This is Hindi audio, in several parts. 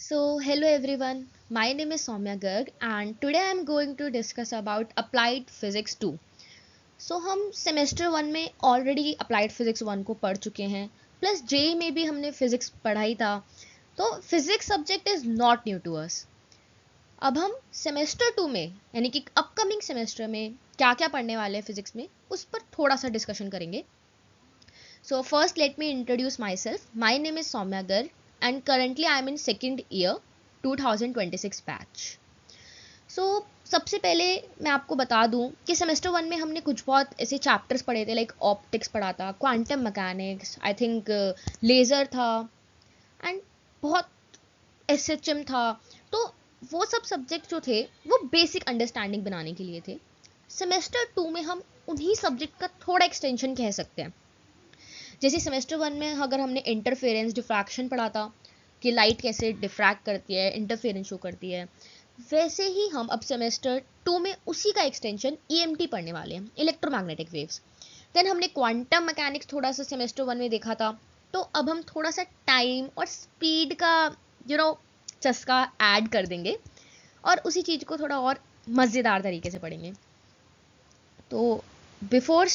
Hello everyone. My name is Soumya Garg and today I am going to discuss about Applied Physics 2. हम सेमेस्टर 1 में ऑलरेडी अप्लाइड फिजिक्स 1 को पढ़ चुके हैं, प्लस जेई में भी हमने फिजिक्स पढ़ा ही था, तो physics subject is not new to us. अब हम सेमेस्टर 2 में यानी कि अपकमिंग सेमेस्टर में क्या क्या पढ़ने वाले हैं फिजिक्स में, उस पर थोड़ा सा डिस्कशन करेंगे। First let me introduce myself. My name is Soumya Garg and currently I am in second year 2026 batch. सबसे पहले मैं आपको बता दूं कि सेमेस्टर 1 में हमने कुछ बहुत ऐसे चैप्टर्स पढ़े थे, लाइक ऑप्टिक्स पढ़ा था, quantum mechanics, I think laser था एंड बहुत एसएचएम था। तो वो सब सब्जेक्ट जो थे वो बेसिक अंडरस्टैंडिंग बनाने के लिए थे। सेमेस्टर 2 में हम उन्हीं सब्जेक्ट का थोड़ा एक्सटेंशन कह सकते हैं। जैसे सेमेस्टर 1 में अगर हमने इंटरफेरेंस डिफ्रैक्शन पढ़ा था कि लाइट कैसे डिफ्रैक्ट करती है, इंटरफेरेंस शो करती है, वैसे ही हम अब सेमेस्टर 2 में उसी का एक्सटेंशन ईएमटी पढ़ने वाले हैं, इलेक्ट्रोमैग्नेटिक वेव्स। देन हमने क्वांटम मैकेनिक्स थोड़ा सा सेमेस्टर 1 में देखा था, तो अब हम थोड़ा सा टाइम और स्पीड का चस्का ऐड कर देंगे और उसी चीज़ को थोड़ा और मज़ेदार तरीके से पढ़ेंगे। तो बिफोर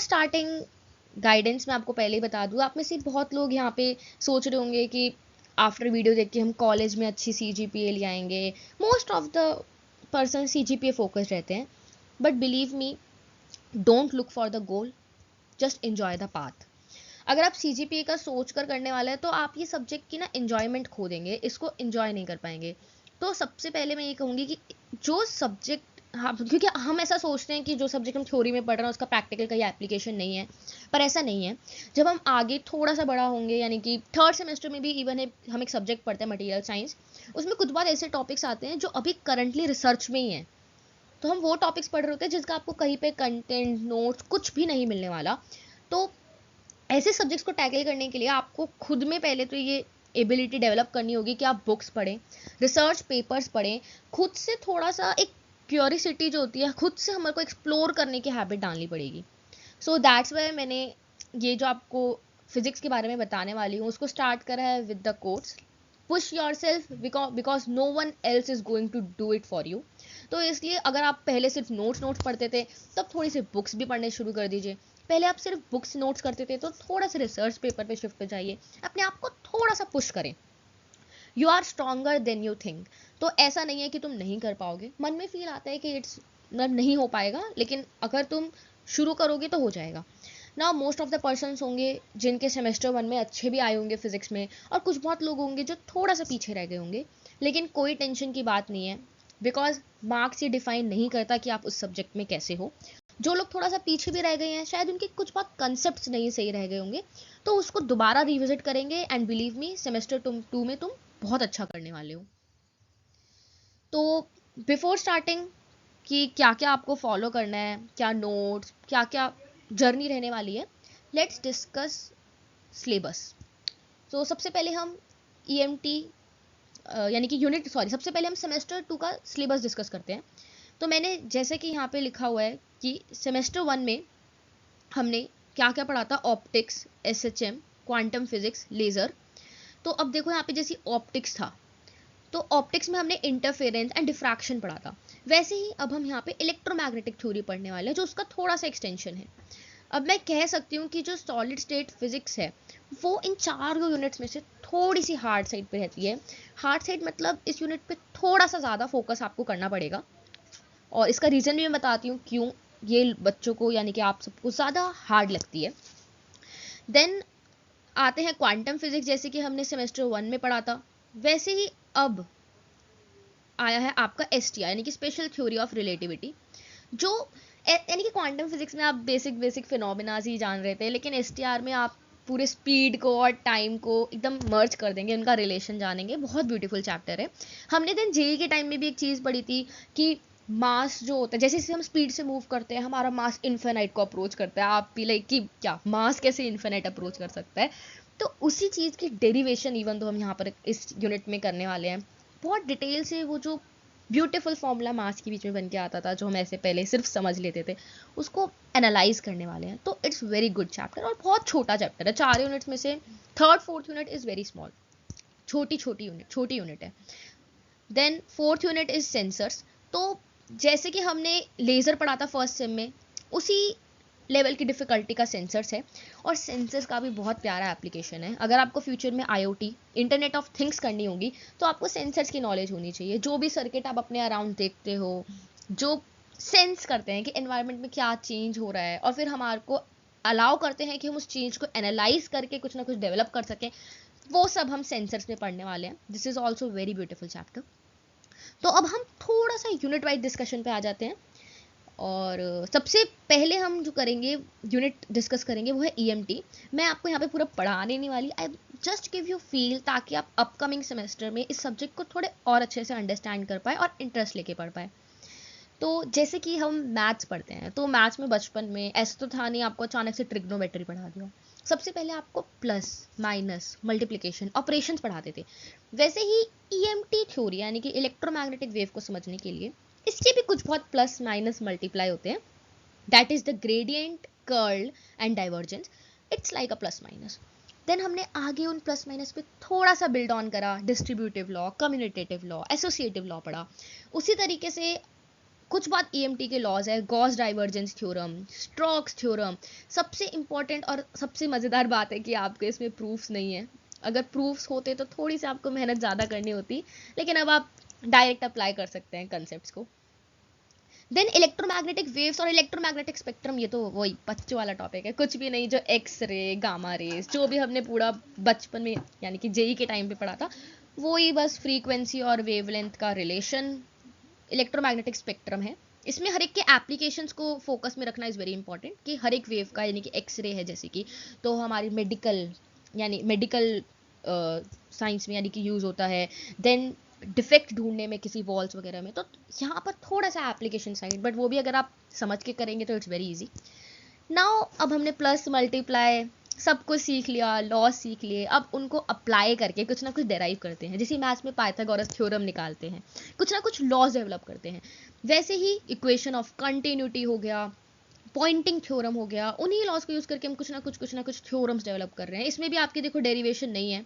स्टार्टिंग गाइडेंस मैं आपको पहले ही बता दूँ, आप में से बहुत लोग यहाँ पे सोच रहे होंगे कि आफ्टर वीडियो देख के हम कॉलेज में अच्छी CGPA ले आएंगे। Most of the person CGPA focused रहते हैं, but believe me, don't look for the goal, just enjoy the path. अगर आप CGPA का सोच कर करने वाले हैं तो आप ये सब्जेक्ट की ना एंजॉयमेंट खो देंगे, इसको एंजॉय नहीं कर पाएंगे। तो सबसे पहले मैं ये कहूँगी कि जो सब्जेक्ट, हाँ, क्योंकि हम ऐसा सोचते हैं कि जो सब्जेक्ट हम थ्योरी में पढ़ रहे हैं उसका प्रैक्टिकल का एप्लीकेशन नहीं है, पर ऐसा नहीं है। जब हम आगे थोड़ा सा बड़ा होंगे, यानी कि थर्ड सेमेस्टर में भी इवन है, हम एक सब्जेक्ट पढ़ते हैं मटेरियल साइंस, उसमें कुछ बहुत ऐसे टॉपिक्स आते हैं जो अभी करंटली रिसर्च में ही हैं। तो हम वो टॉपिक्स पढ़ रहे होते हैं जिसका आपको कहीं पे कंटेंट नोट्स कुछ भी नहीं मिलने वाला। तो ऐसे सब्जेक्ट्स को टैकल करने के लिए आपको खुद में पहले तो ये एबिलिटी डेवलप करनी होगी कि आप बुक्स पढ़ें, रिसर्च पेपर्स पढ़ें, खुद से थोड़ा सा एक क्यूरियोसिटी जो होती है, खुद से हमारे को एक्सप्लोर करने की हैबिट डालनी पड़ेगी। दैट्स वाई मैंने ये जो आपको फिजिक्स के बारे में बताने वाली हूँ उसको स्टार्ट करा है with the quotes, push yourself because no one else is going to do it for you. तो इसलिए अगर आप पहले सिर्फ नोट्स पढ़ते थे, तब थोड़ी सी बुक्स भी पढ़ने शुरू कर दीजिए। पहले आप सिर्फ बुक्स नोट्स करते थे, तो थोड़ा सा रिसर्च पेपर पे शिफ्ट हो जाइए, अपने आप को थोड़ा सा पुश करें। You are stronger than you think. तो ऐसा नहीं है कि तुम नहीं कर पाओगे, मन में फील आता है कि इट्स मतलब नहीं हो पाएगा, लेकिन अगर तुम शुरू करोगे तो हो जाएगा ना। मोस्ट ऑफ द पर्सन होंगे जिनके सेमेस्टर 1 में अच्छे भी आए होंगे फिजिक्स में, और कुछ बहुत लोग होंगे जो थोड़ा सा पीछे रह गए होंगे, लेकिन कोई टेंशन की बात नहीं है, बिकॉज मार्क्स ये डिफाइन नहीं करता कि आप उस सब्जेक्ट में कैसे हो। जो लोग थोड़ा सा पीछे भी रह गए हैं, शायद उनके कुछ बहुत कंसेप्ट नहीं सही रह गए होंगे, तो उसको दोबारा रिविजिट करेंगे एंड बिलीव मी, सेमेस्टर 2 में तुम बहुत अच्छा करने वाले हो। तो बिफोर स्टार्टिंग कि क्या क्या आपको फॉलो करना है, क्या नोट्स, क्या क्या जर्नी रहने वाली है, लेट्स डिस्कस सिलेबस। सबसे पहले हम EMT यानी कि यूनिट सॉरी सबसे पहले हम सेमेस्टर 2 का सिलेबस डिस्कस करते हैं। तो मैंने जैसे कि यहाँ पे लिखा हुआ है कि सेमेस्टर 1 में हमने क्या क्या पढ़ा था, optics, SHM, quantum physics, laser. तो अब देखो यहाँ पे जैसे ऑप्टिक्स था, तो ऑप्टिक्स में हमने इंटरफेरेंस एंड डिफ्रैक्शन पढ़ा था। वैसे ही अब हम यहाँ पे इलेक्ट्रोमैग्नेटिक थ्योरी पढ़ने वाले हैं, जो उसका थोड़ा सा एक्सटेंशन है। अब मैं कह सकती हूँ कि जो सॉलिड स्टेट फिजिक्स है वो इन 4 यूनिट्स में से थोड़ी सी हार्ड साइड पे रहती है। हार्ड साइड मतलब इस यूनिट पे थोड़ा सा ज़्यादा फोकस आपको करना पड़ेगा, और इसका रीज़न भी मैं बताती हूँ क्यों ये बच्चों को यानी कि आप सबको ज़्यादा हार्ड लगती है। देन आते हैं क्वांटम फिजिक्स, जैसे कि हमने सेमेस्टर 1 में पढ़ा था, वैसे ही अब आया है आपका STR यानी कि स्पेशल थ्योरी ऑफ रिलेटिविटी। जो यानी कि क्वांटम फिजिक्स में आप बेसिक बेसिक फिनोमिनाज ही जान रहे थे, लेकिन STR में आप पूरे स्पीड को और टाइम को एकदम मर्ज कर देंगे, उनका रिलेशन जानेंगे। बहुत ब्यूटीफुल चैप्टर है। हमने देन जेई के टाइम में भी एक चीज़ पढ़ी थी कि मास जो होता है, जैसे जैसे हम स्पीड से मूव करते हैं हमारा मास इन्फिनाइट को अप्रोच करता है। आप भी लाइक कि क्या मास कैसे इन्फिनाइट अप्रोच कर सकता है, तो उसी चीज़ की डेरिवेशन इवन तो हम यहाँ पर इस यूनिट में करने वाले हैं। बहुत डिटेल से वो जो ब्यूटीफुल फॉर्मूला मास के बीच में बन के आता था जो हम ऐसे पहले सिर्फ समझ लेते थे, उसको एनालाइज करने वाले हैं। तो इट्स वेरी गुड चैप्टर और बहुत छोटा चैप्टर है, 4 यूनिट्स में से third fourth unit is very small, छोटी यूनिट है। Then fourth unit is sensors. तो जैसे कि हमने लेजर पढ़ा था फर्स्ट सेम में, उसी लेवल की डिफिकल्टी का सेंसर्स है। और सेंसर्स का भी बहुत प्यारा एप्लीकेशन है। अगर आपको फ्यूचर में IoT इंटरनेट ऑफ थिंग्स करनी होगी तो आपको सेंसर्स की नॉलेज होनी चाहिए। जो भी सर्किट आप अपने अराउंड देखते हो, जो सेंस करते हैं कि एनवायरनमेंट में क्या चेंज हो रहा है, और फिर हमारे को अलाउ करते हैं कि हम उस चेंज को एनालाइज करके कुछ ना कुछ डेवलप कर सकें, वो सब हम सेंसर्स में पढ़ने वाले हैं। This is also very beautiful chapter. तो अब हम थोड़ा सा यूनिट वाइज डिस्कशन पे आ जाते हैं। और सबसे पहले हम जो करेंगे, यूनिट डिस्कस करेंगे, वो है EMT। मैं आपको यहाँ पे पूरा पढ़ाने नहीं वाली, I just give you feel, ताकि आप अपकमिंग सेमेस्टर में इस सब्जेक्ट को थोड़े और अच्छे से अंडरस्टैंड कर पाए और इंटरेस्ट लेके पढ़ पाए। तो जैसे कि हम मैथ्स पढ़ते हैं, तो मैथ्स में बचपन में ऐसा तो था नहीं आपको अचानक से ट्रिग्नोमेट्री पढ़ा दिया। सबसे पहले आपको प्लस माइनस मल्टीप्लिकेशन ऑपरेशंस पढ़ाते थे। वैसे ही EMT थ्योरी यानी कि इलेक्ट्रोमैग्नेटिक वेव को समझने के लिए इसके भी कुछ बहुत प्लस माइनस मल्टीप्लाई होते हैं। That is the gradient, curl and divergence. It's like a plus minus. Then हमने आगे उन प्लस माइनस पे थोड़ा सा बिल्ड ऑन करा, distributive law, commutative law, associative law पढ़ा। उसी तरीके से कुछ बात EMT के लॉज है, Gauss divergence theorem, strokes theorem. सबसे इंपॉर्टेंट और सबसे मजेदार बात है कि आपके इसमें प्रूफ्स नहीं है। अगर प्रूफ्स होते तो थोड़ी सी आपको मेहनत ज्यादा करनी होती, लेकिन अब आप डायरेक्ट अप्लाई कर सकते हैं कंसेप्ट को। देन इलेक्ट्रोमैग्नेटिक वेव्स और इलेक्ट्रोमैग्नेटिक स्पेक्ट्रम, ये तो वही बच्चों वाला टॉपिक है, कुछ भी नहीं, जो एक्स रे, गामा रेस, जो भी हमने पूरा बचपन में यानी कि JEE के टाइम पे पढ़ा था, वो ही बस फ्रीक्वेंसी और वेवलेंथ का रिलेशन इलेक्ट्रोमैग्नेटिक स्पेक्ट्रम है। इसमें हर एक के एप्लीकेशंस को फोकस में रखना इज वेरी इंपॉर्टेंट, कि हर एक वेव का, यानी कि एक्सरे है जैसे कि, तो हमारी मेडिकल साइंस में यानी कि यूज होता है। देन डिफेक्ट ढूंढने में किसी वॉल्स वगैरह में, तो यहाँ पर थोड़ा सा एप्लीकेशन साइड, बट वो भी अगर आप समझ के करेंगे तो इट्स वेरी इजी। नाउ अब हमने प्लस मल्टीप्लाई सब कुछ सीख लिया, लॉ सीख लिए, अब उनको अप्लाई करके कुछ ना कुछ डेराइव करते हैं। जैसे मैथ्स में पाइथागोरस थ्योरम निकालते हैं, कुछ ना कुछ लॉज डेवलप करते हैं। वैसे ही इक्वेशन ऑफ कंटिन्यूटी हो गया, पॉइंटिंग थ्योरम हो गया, उन्हीं लॉज को यूज करके हम कुछ ना कुछ थ्योरम्स डेवलप कर रहे हैं। इसमें भी आपकी देखो डेरिवेशन नहीं है।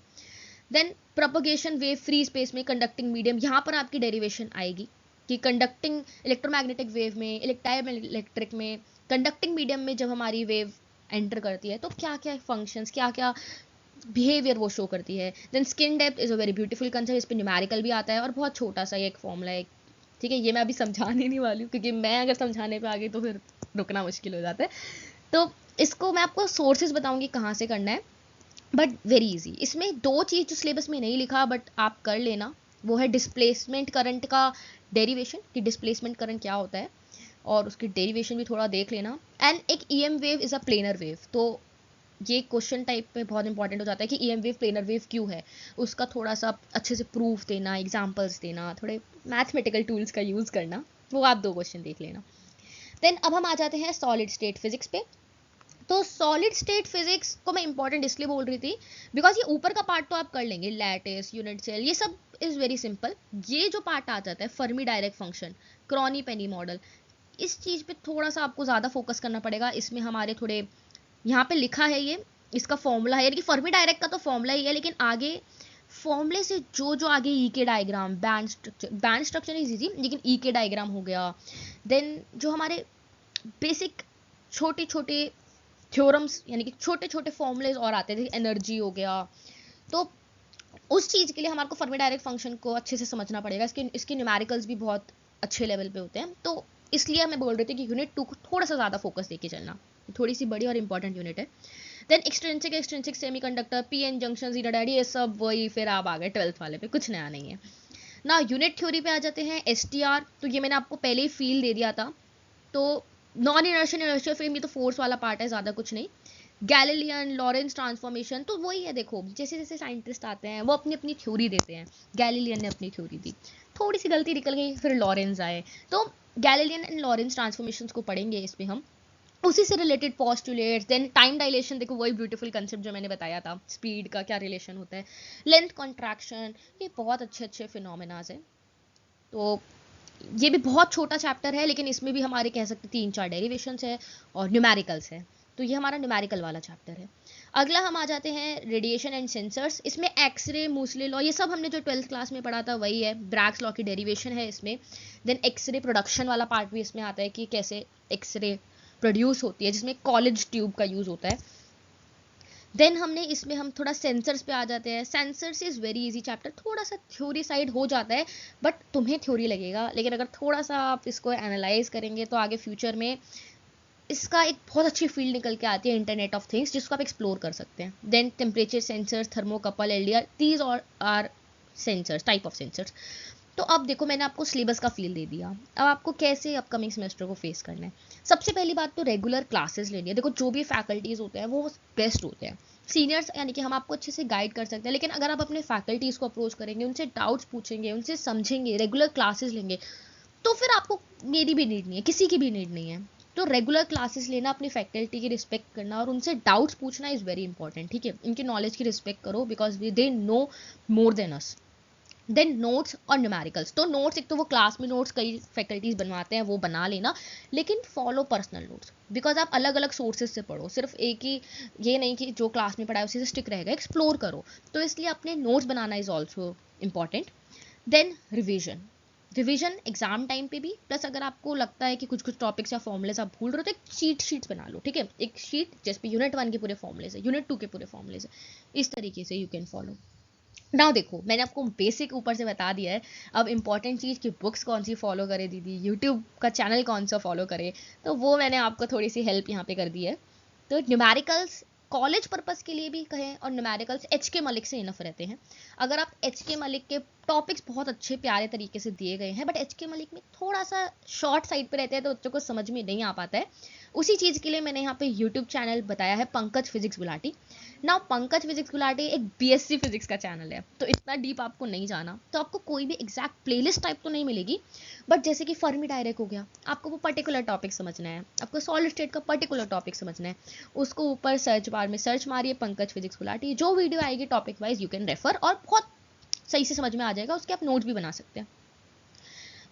Then propagation wave free space में कंडक्टिंग मीडियम, यहाँ पर आपकी डेरिवेशन आएगी कि कंडक्टिंग इलेक्ट्रोमैग्नेटिक वेव में, इलेक्ट्रिक में, कंडक्टिंग मीडियम में जब हमारी वेव एंटर करती है तो क्या क्या फंक्शंस, क्या क्या बिहेवियर वो शो करती है। Then skin depth is a very beautiful concept, इस पर न्यूमेरिकल भी आता है और बहुत छोटा सा एक फॉर्मूला है। ठीक है, ये मैं अभी समझाने नहीं वाली हूँ, क्योंकि मैं अगर समझाने पे आ गई तो फिर रुकना मुश्किल हो जाता है। तो इसको मैं आपको सोर्सेज बताऊंगी कहाँ से करना है, बट वेरी इजी। इसमें दो चीज जो सिलेबस में नहीं लिखा बट आप कर लेना, वो है डिस्प्लेसमेंट करंट का डेरिवेशन, कि डिस्प्लेसमेंट करंट क्या होता है, और उसकी डेरिवेशन भी थोड़ा देख लेना। एंड एक EM wave is a planar wave, तो ये क्वेश्चन टाइप पे बहुत इंपॉर्टेंट हो जाता है कि EM वेव प्लेनर वेव क्यों है, उसका थोड़ा सा अच्छे से प्रूफ देना, एग्जाम्पल्स देना, थोड़े मैथमेटिकल टूल्स का यूज करना, वो आप दो क्वेश्चन देख लेना। देन अब हम आ जाते हैं सॉलिड स्टेट फिजिक्स पे। तो सॉलिड स्टेट फिजिक्स को मैं इंपॉर्टेंट इसलिए बोल रही थी बिकॉज ये ऊपर का पार्ट तो आप कर लेंगे, लैटिस, यूनिट सेल, ये सब इज वेरी सिंपल। ये जो पार्ट आ जाता है Fermi Dirac function, Kronig Penney model, इस चीज पे थोड़ा सा आपको ज्यादा फोकस करना पड़ेगा। इसमें हमारे थोड़े यहाँ पे लिखा है, ये इसका फॉर्मूला है, यानी कि फर्मी डायरेक्ट का तो फॉर्मूला ही है, लेकिन आगे फॉर्मूले से जो जो आगे के diagram, band structure is easy, लेकिन के डायग्राम हो गया। देन जो हमारे बेसिक छोटे छोटे थ्योरम्स यानी कि छोटे छोटे फॉर्मूलेज और आते थे, एनर्जी हो गया, तो उस चीज के लिए हमारे को फर्मी डायरेक्ट फंक्शन को अच्छे से समझना पड़ेगा। इसके न्यूमेरिकल्स भी बहुत अच्छे लेवल पे होते हैं, तो इसलिए मैं बोल रही थी कि यूनिट 2 को थोड़ा सा ज्यादा फोकस देके चलना, थोड़ी सी बड़ी और इंपॉर्टेंट यूनिट है। Then extrinsic semiconductor, PN junction, जीटा डैडी, ये सब वही फिर आप आ गए 12th वाले पे, कुछ नया नहीं है ना। यूनिट थ्योरी पे आ जाते हैं। STR, तो ये मैंने आपको पहले ही फील दे दिया था, तो नॉन इनर्शियल इनर्शियल फ्रेम, ये तो फोर्स वाला पार्ट है, ज्यादा कुछ नहीं। गैलीलियन लॉरेंस ट्रांसफॉर्मेशन, तो वही है, देखो जैसे जैसे साइंटिस्ट आते हैं वो अपनी अपनी थ्योरी देते हैं। गैलीलियन ने अपनी थ्योरी दी, थोड़ी सी गलती निकल गई, फिर लॉरेंस आए, तो गैलीलियन एंड लॉरेंस ट्रांसफॉर्मेशन को पढ़ेंगे इसमें हम। उसी से related postulates, then time dilation, देखो वही ब्यूटीफुल कंसेप्ट जो मैंने बताया था, स्पीड का क्या रिलेशन होता है, लेंथ कॉन्ट्रैक्शन, ये बहुत अच्छे अच्छे फिनोमेनाज है। तो ये भी बहुत छोटा चैप्टर है, लेकिन इसमें भी हमारे कह सकते 3-4 डेरिवेशंस है और न्यूमेरिकल्स है। तो ये हमारा न्यूमेरिकल वाला चैप्टर है। अगला हम आ जाते हैं रेडिएशन एंड सेंसर्स। इसमें एक्सरे, मूसले लॉ, ये सब हमने जो 12th क्लास में पढ़ा था वही है। ब्रैग्स लॉ की डेरिवेशन है इसमें। देन एक्सरे प्रोडक्शन वाला पार्ट भी इसमें आता है कि कैसे एक्सरे प्रोड्यूस होती है, जिसमें कॉलेज ट्यूब का यूज होता है। देन हम थोड़ा सेंसर्स पे आ जाते हैं। Sensors is very easy chapter, थोड़ा सा थ्योरी साइड हो जाता है, बट तुम्हें थ्योरी लगेगा, लेकिन अगर थोड़ा सा आप इसको एनालाइज करेंगे तो आगे फ्यूचर में इसका एक बहुत अच्छी फील्ड निकल के आती है, इंटरनेट ऑफ थिंग्स, जिसको आप एक्सप्लोर कर सकते हैं। Then temperature sensors, thermocouple, LDR, these are sensors, type of sensors. तो अब देखो, मैंने आपको सिलेबस का फील दे दिया, अब आपको कैसे अपकमिंग सेमेस्टर को फेस करना है। सबसे पहली बात तो रेगुलर क्लासेस लेनी है। देखो, जो भी फैकल्टीज होते हैं वो बेस्ट होते हैं, सीनियर्स, यानी कि हम आपको अच्छे से गाइड कर सकते हैं। लेकिन अगर आप अपने फैकल्टीज को अप्रोच करेंगे, उनसे डाउट्स पूछेंगे, उनसे समझेंगे, रेगुलर क्लासेस लेंगे, तो फिर आपको मेरी भी नीड नहीं है, किसी की भी नीड नहीं है। तो रेगुलर क्लासेस लेना, अपनी फैकल्टी की रिस्पेक्ट करना और उनसे डाउट्स पूछना इज वेरी इंपॉर्टेंट, ठीक है। इनकी नॉलेज की रिस्पेक्ट करो, because they know more than us. Then notes और न्यूमेरिकल्स। तो नोट्स, एक तो वो क्लास में नोट्स कई फैकल्टीज बनवाते हैं, वो बना लेना, लेकिन फॉलो पर्सनल नोट्स, बिकॉज आप अलग अलग सोर्सेज से पढ़ो, सिर्फ एक ही ये नहीं कि जो क्लास में पढ़ा है उसी से स्टिक रहेगा, एक्सप्लोर करो। तो इसलिए अपने नोट्स बनाना is also important. Then revision, revision exam time पे भी, प्लस अगर आपको लगता है कि कुछ कुछ टॉपिक्स या फॉर्मुलेस आप भूल रहे हो तो एक चीट शीट्स बना लो, ठीक है। एक शीट जिसपे यूनिट 1 के पूरे फॉर्मुलेस है, यूनिट 2 के पूरे फॉर्मुलेस है, इस तरीके से यू कैन फॉलो। ना देखो, मैंने आपको बेसिक ऊपर से बता दिया है, अब इंपॉर्टेंट चीज़ कि बुक्स कौन सी फॉलो करे दीदी, यूट्यूब का चैनल कौन सा फॉलो करे, तो वो मैंने आपको थोड़ी सी हेल्प यहाँ पे कर दी है। तो न्यूमेरिकल्स कॉलेज पर्पस के लिए भी कहें, और न्यूमेरिकल्स एच के मलिक से इनफ रहते हैं। अगर आप एच के मलिक के टॉपिक्स बहुत अच्छे प्यारे तरीके से दिए गए हैं, बट एच के मलिक में थोड़ा सा शॉर्ट साइड पे रहते हैं, तो बच्चों को समझ में नहीं आ पाता है। उसी चीज़ के लिए मैंने यहाँ पे यूट्यूब चैनल बताया है, पंकज फिजिक्स गुलाटी। ना पंकज फिजिक्स गुलाटी एक बीएससी फिजिक्स का चैनल है, तो इतना डीप आपको नहीं जाना, तो आपको कोई भी एग्जैक्ट प्लेलिस्ट टाइप तो नहीं मिलेगी, बट जैसे कि फर्मी डायरेक्ट हो गया, आपको वो पर्टिकुलर टॉपिक समझना है, आपको सॉलिड स्टेट का पर्टिकुलर टॉपिक समझना है, उसको ऊपर सर्च बार में सर्च मारिए पंकज फिजिक्स गुलाटी, जो वीडियो आएगी topic wise you can refer, और बहुत सही से समझ में आ जाएगा, उसके आप नोट्स भी बना सकते हैं।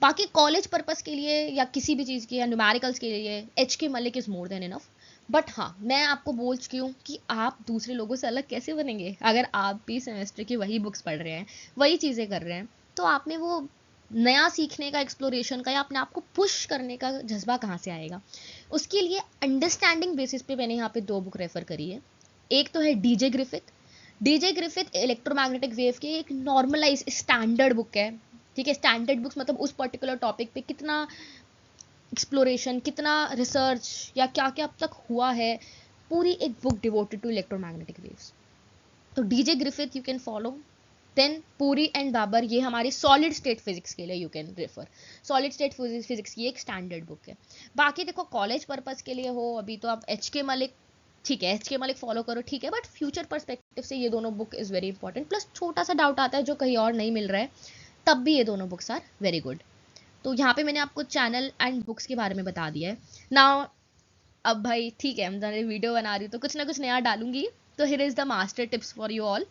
बाकी कॉलेज पर्पस के लिए या किसी भी चीज़ के या न्यूमेरिकल्स के लिए एच के Malik is more than enough. But हाँ, मैं आपको बोल चुकी हूँ कि आप दूसरे लोगों से अलग कैसे बनेंगे, अगर आप भी सेमेस्टर की वही बुक्स पढ़ रहे हैं, वही चीज़ें कर रहे हैं, तो आप में वो नया सीखने का, एक्सप्लोरेशन का, या अपने आप को पुश करने का जज्बा कहाँ से आएगा। उसके लिए अंडरस्टैंडिंग बेसिस पे मैंने यहाँ पे 2 बुक रेफर करी है। एक तो है DJ Griffith. DJ Griffith electromagnetic wave की एक नॉर्मलाइज स्टैंडर्ड बुक है, ठीक है। स्टैंडर्ड बुक्स मतलब उस पर्टिकुलर टॉपिक पे कितना एक्सप्लोरेशन, कितना रिसर्च या क्या क्या अब तक हुआ है, पूरी एक book devoted to electromagnetic waves. तो D J Griffith you can follow. Then Puri and Babbar, ये हमारी सॉलिड स्टेट फिजिक्स के लिए you can refer. Solid state physics की एक स्टैंडर्ड बुक है। बाकी देखो, कॉलेज पर्पस के लिए हो अभी तो आप एच के मलिक, ठीक है, एच के मलिक फॉलो करो, ठीक है, बट फ्यूचर पर्सपेक्टिव से ये दोनों book is very important. Plus छोटा सा डाउट आता है जो कहीं और नहीं मिल रहा है, तब भी ये दोनों बुक्स आर वेरी गुड। तो यहाँ पे मैंने आपको चैनल एंड बुक्स के बारे में बता दिया है ना। अब भाई ठीक है, मैं वीडियो बना रही हूँ तो कुछ ना कुछ नया डालूंगी। तो here is the master tips for you all.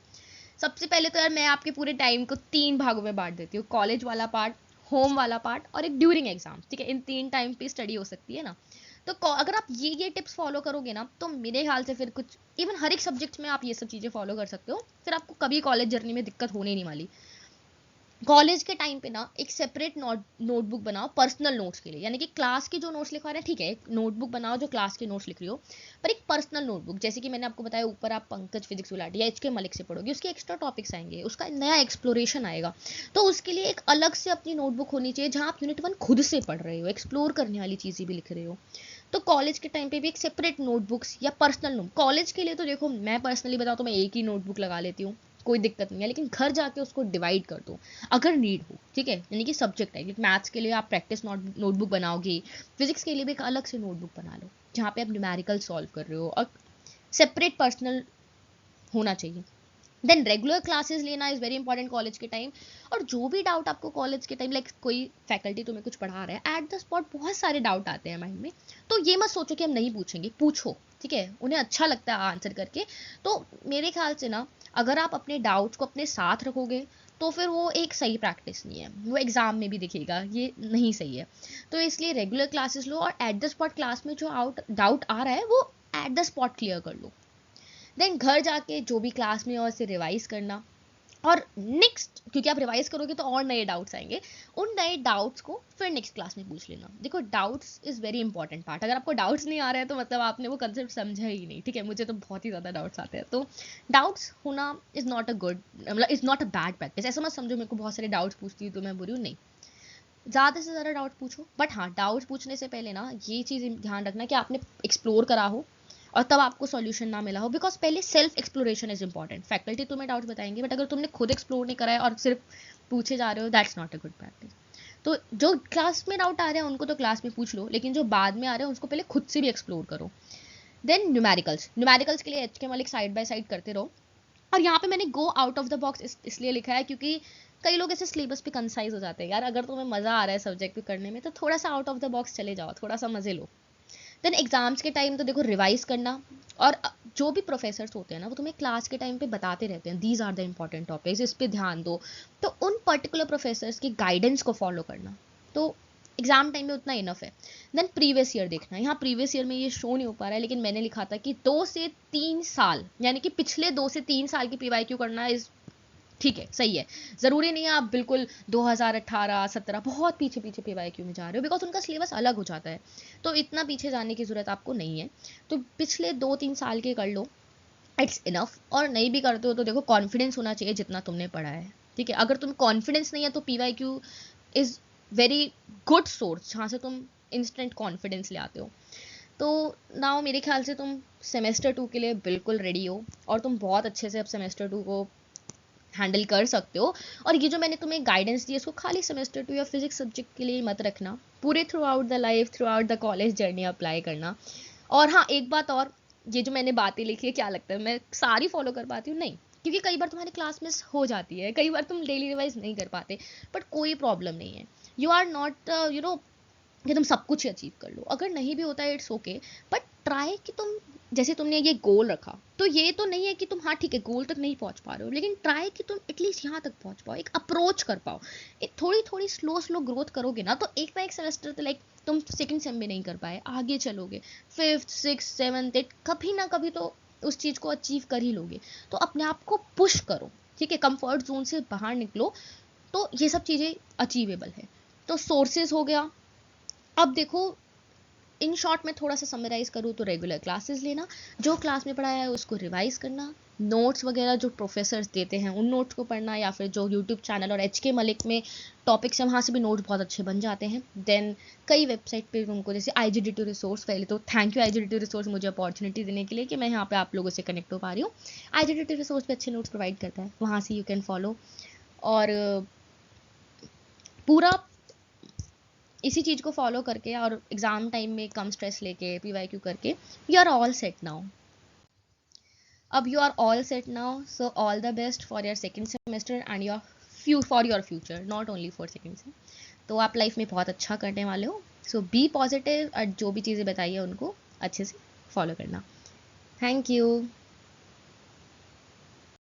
सबसे पहले तो यार मैं आपके पूरे टाइम को 3 भागों में बांट देती हूँ, कॉलेज वाला पार्ट, होम वाला पार्ट और एक ड्यूरिंग एग्जाम, ठीक है। इन 3 टाइम पे स्टडी हो सकती है ना। तो अगर आप ये टिप्स फॉलो करोगे ना, तो मेरे ख्याल से फिर कुछ इवन हर एक सब्जेक्ट में आप ये सब चीज़ें फॉलो कर सकते हो, फिर आपको कभी कॉलेज जर्नी में दिक्कत होने नहीं वाली। कॉलेज के टाइम पे ना एक सेपरेट नोटबुक बनाओ पर्सनल नोट्स के लिए, यानी कि क्लास के जो नोट्स लिखवा रहे हैं, ठीक है, एक नोटबुक बनाओ जो क्लास के नोट्स लिख रही हो, पर एक पर्सनल नोटबुक, जैसे कि मैंने आपको बताया ऊपर आप पंकज फिजिक्स गुलाटी या एच के मलिक से पढ़ोगे, उसके एक्स्ट्रा टॉपिक्स आएंगे, उसका नया एक्सप्लोरेशन आएगा। तो उसके लिए एक अलग से अपनी नोटबुक होनी चाहिए, जहाँ आप यूनिट 1 खुद से पढ़ रहे हो, एक्सप्लोर करने वाली चीज़ें भी लिख रहे हो। तो कॉलेज के टाइम पे भी एक सेपरेट नोटबुक्स या पर्सनल नोट, कॉलेज के लिए तो देखो मैं पर्सनली बताऊँ तो मैं एक ही नोटबुक लगा लेती हूँ, कोई दिक्कत नहीं है, लेकिन घर जाके उसको डिवाइड कर दो अगर नीड हो, ठीक है। यानी कि सब्जेक्ट है, मैथ्स के लिए आप प्रैक्टिस नोटबुक बनाओगे, फिजिक्स के लिए भी एक अलग से नोटबुक बना लो जहाँ पे आप न्यूमेरिकल सॉल्व कर रहे हो, और सेपरेट पर्सनल होना चाहिए। देन रेगुलर क्लासेस लेना इज वेरी इंपॉर्टेंट कॉलेज के टाइम। और जो भी डाउट आपको कॉलेज के टाइम, लाइक कोई फैकल्टी तुम्हें कुछ पढ़ा रहा है एट द स्पॉट, बहुत सारे डाउट आते हैं माइंड में, तो ये मत सोचो कि हम नहीं पूछेंगे, पूछो, ठीक है, उन्हें अच्छा लगता है आंसर करके। तो मेरे ख्याल से ना, अगर आप अपने डाउट्स को अपने साथ रखोगे तो फिर वो एक सही प्रैक्टिस नहीं है, वो एग्जाम में भी दिखेगा, ये नहीं सही है। तो इसलिए रेगुलर क्लासेस लो और एट द स्पॉट क्लास में जो डाउट आ रहा है वो एट द स्पॉट क्लियर कर लो। देन घर जाके जो भी क्लास में और उसे रिवाइज करना, और नेक्स्ट, क्योंकि आप रिवाइज करोगे तो और नए डाउट्स आएंगे, उन नए डाउट्स को फिर नेक्स्ट क्लास में पूछ लेना। देखो doubts is very important part, अगर आपको डाउट्स नहीं आ रहे हैं तो मतलब आपने वो कंसेप्ट समझा ही नहीं, ठीक है। मुझे तो बहुत ही ज्यादा डाउट्स आते हैं, तो डाउट्स होना इज नॉट अ गुड, मतलब is not a bad practice. ऐसा मत समझो मेरे को बहुत सारे डाउट्स पूछती हूँ तो मैं बुरी हूँ, नहीं, ज़्यादा से ज़्यादा डाउट पूछो। बट हाँ, डाउट्स पूछने से पहले ना ये चीज़ ध्यान रखना कि आपने एक्सप्लोर करा हो और तब आपको सॉल्यूशन ना मिला हो, बिकॉज पहले self exploration is important. Faculty तुम्हें डाउट्स बताएंगे, बट अगर तुमने खुद एक्सप्लोर नहीं करा है और सिर्फ पूछे जा रहे हो, that's not a good practice. तो जो क्लास में डाउट आ रहे हैं उनको तो क्लास में पूछ लो, लेकिन जो बाद में आ रहे हैं उसको पहले खुद से भी एक्सप्लोर करो। देन न्यूमेरिकल्स, न्यूमेरिकल्स के लिए HTML एक साइड बाय साइड करते रहो। और यहाँ पे मैंने go out of the box इसलिए लिखा है क्योंकि कई लोग ऐसे सिलेबस पे कंसाइज हो जाते हैं, यार अगर तुम्हें मजा आ रहा है सब्जेक्ट पे करने में तो थोड़ा सा आउट ऑफ द बॉक्स चले जाओ, थोड़ा सा मजे लो। देन एग्जाम्स के टाइम तो देखो रिवाइज करना, और जो भी प्रोफेसर्स होते हैं ना वो तुम्हें क्लास के टाइम पे बताते रहते हैं these are the important topics, इस पे ध्यान दो, तो उन पर्टिकुलर प्रोफेसर्स की गाइडेंस को फॉलो करना, तो एग्जाम टाइम में उतना इनफ है। देन प्रीवियस ईयर देखना, यहाँ प्रीवियस ईयर में ये शो नहीं हो पा रहा है लेकिन मैंने लिखा था कि 2 से 3 साल, यानी कि पिछले 2 से 3 साल की PYQ करना इज ठीक है, सही है। जरूरी नहीं है आप बिल्कुल 2018-17 बहुत पीछे पीछे PYQ में जा रहे हो, बिकॉज उनका सिलेबस अलग हो जाता है, तो इतना पीछे जाने की जरूरत आपको नहीं है। तो पिछले 2-3 साल के कर लो, इट्स इनफ। और नहीं भी करते हो तो देखो कॉन्फिडेंस होना चाहिए जितना तुमने पढ़ा है, ठीक है। अगर तुम कॉन्फिडेंस नहीं है तो PYQ is very good source जहाँ से तुम इंस्टेंट कॉन्फिडेंस ले आते हो। तो नाउ मेरे ख्याल से तुम सेमेस्टर 2 के लिए बिल्कुल रेडी हो, और तुम बहुत अच्छे से अब सेमेस्टर 2 को हैंडल कर सकते हो। और ये जो मैंने तुम्हें गाइडेंस दी इसको खाली सेमेस्टर 2 या फिजिक्स सब्जेक्ट के लिए मत रखना, पूरे through out the life, through out the college journey apply करना। और हाँ, एक बात और, ये जो मैंने बातें लिखी है क्या लगता है मैं सारी फॉलो कर पाती हूँ? नहीं, क्योंकि कई बार तुम्हारी क्लास मिस हो जाती है, कई बार तुम डेली रिवाइज नहीं कर पाते, बट कोई प्रॉब्लम नहीं है। यू आर नॉट कि तुम सब कुछ ही अचीव कर लो, अगर नहीं भी होता है इट्स ओके, बट ट्राई कि तुम, जैसे तुमने ये गोल रखा तो ये तो नहीं है कि तुम, हाँ ठीक है गोल तक नहीं पहुंच पा रहे हो, लेकिन ट्राई कि तुम एटलीस्ट यहाँ तक पहुंच पाओ, एक अप्रोच कर पाओ। एक थोड़ी थोड़ी स्लो स्लो ग्रोथ करोगे ना तो एक ना एक सेमेस्टर तो लाइक तुम सेकंड सेम में नहीं कर पाए, आगे चलोगे, 5th 6th 7th 8th कभी ना कभी तो उस चीज को अचीव कर ही लोगे। तो अपने आप को पुश करो, ठीक है, कंफर्ट जोन से बाहर निकलो, तो ये सब चीजें अचीवेबल है। तो सोर्सेज हो गया। अब देखो, इन शॉर्ट में थोड़ा सा समराइज करूँ तो रेगुलर क्लासेस लेना, जो क्लास में पढ़ाया है उसको रिवाइज करना, नोट्स वगैरह जो प्रोफेसर्स देते हैं उन नोट्स को पढ़ना, या फिर जो यूट्यूब चैनल और HK मलिक में टॉपिक्स हैं वहाँ से भी नोट्स बहुत अच्छे बन जाते हैं। देन कई वेबसाइट पे तुमको, जैसे IGDT रिसोर्स, पहले तो थैंक यू IGDT रिसोर्स मुझे अपॉर्चुनिटी देने के लिए कि मैं यहाँ पे आप लोगों से कनेक्ट हो पा रही हूँ। IGDT रिसोर्स पे अच्छे नोट्स प्रोवाइड करता है, वहाँ से यू कैन फॉलो। और पूरा इसी चीज को फॉलो करके और एग्जाम टाइम में कम स्ट्रेस लेके PYQ करके you are all set now. अब you are all set now, so all the best for your second semester and your future, not only for second sem. तो आप लाइफ में बहुत अच्छा करने वाले हो, सो बी पॉजिटिव और जो भी चीज़ें बताइए उनको अच्छे से फॉलो करना। Thank you.